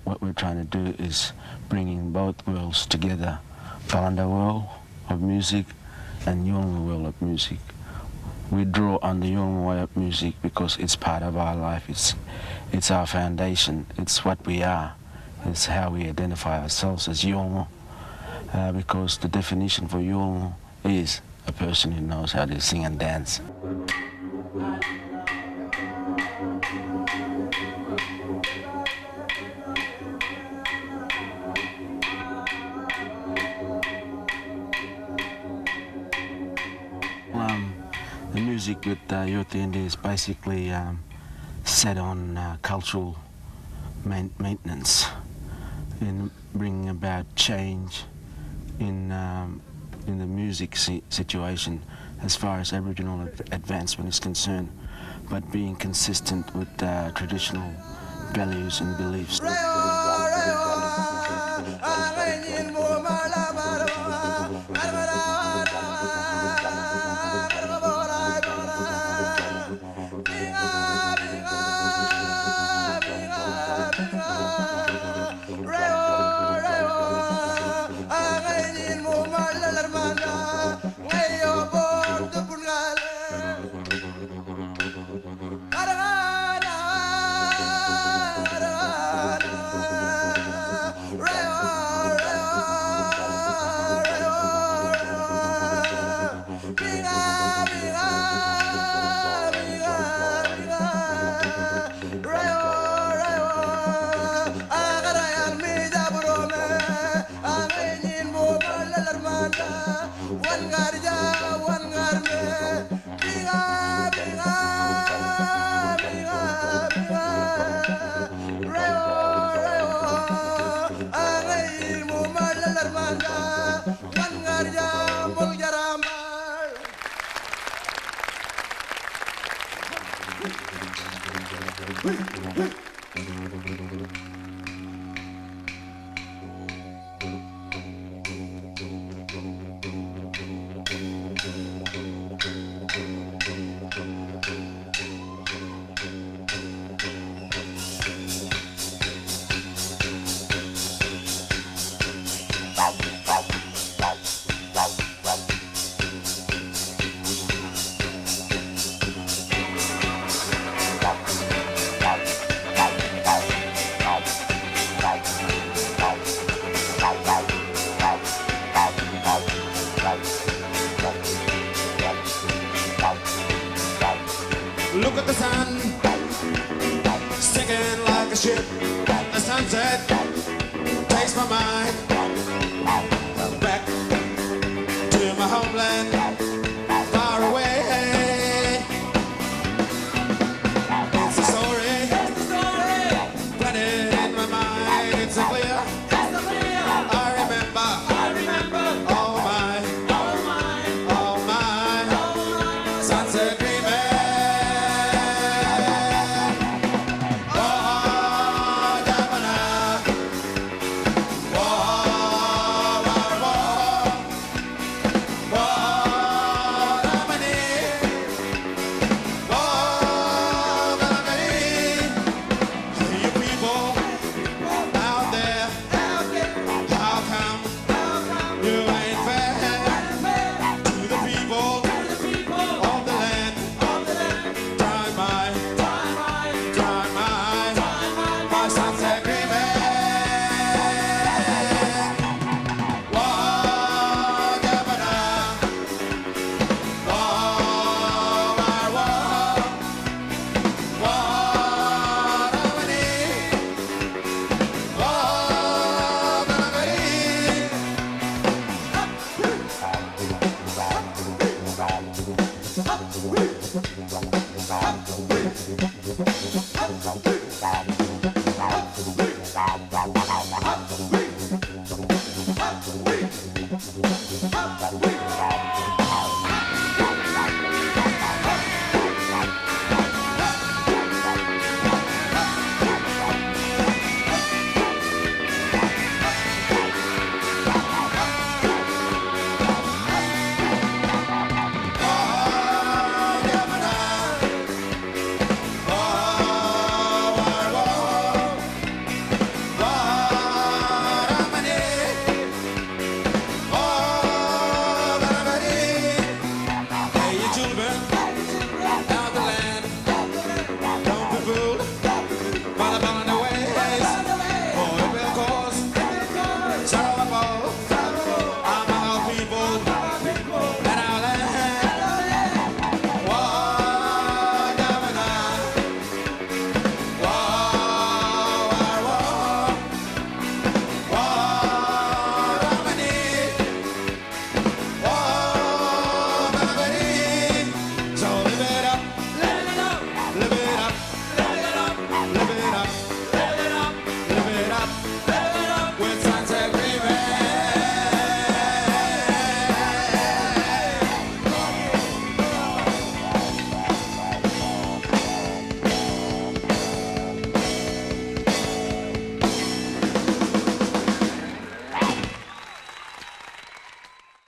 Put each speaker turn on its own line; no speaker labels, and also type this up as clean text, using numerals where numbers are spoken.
what we're trying to do is bringing both worlds together, Palanda world of music and Yolngu world of music. We draw on the Yolngu way of music because it's part of our life, it's our foundation, it's what we are, it's how we identify ourselves as Yolngu, because the definition for Yolngu is a person who knows how to sing and dance. The music with Yothu Yindi is basically set on cultural maintenance, in bringing about change in the music situation as far as Aboriginal advancement is concerned, but being consistent with traditional values and beliefs.
Look at the sun, sinking like a ship. The sunset takes my mind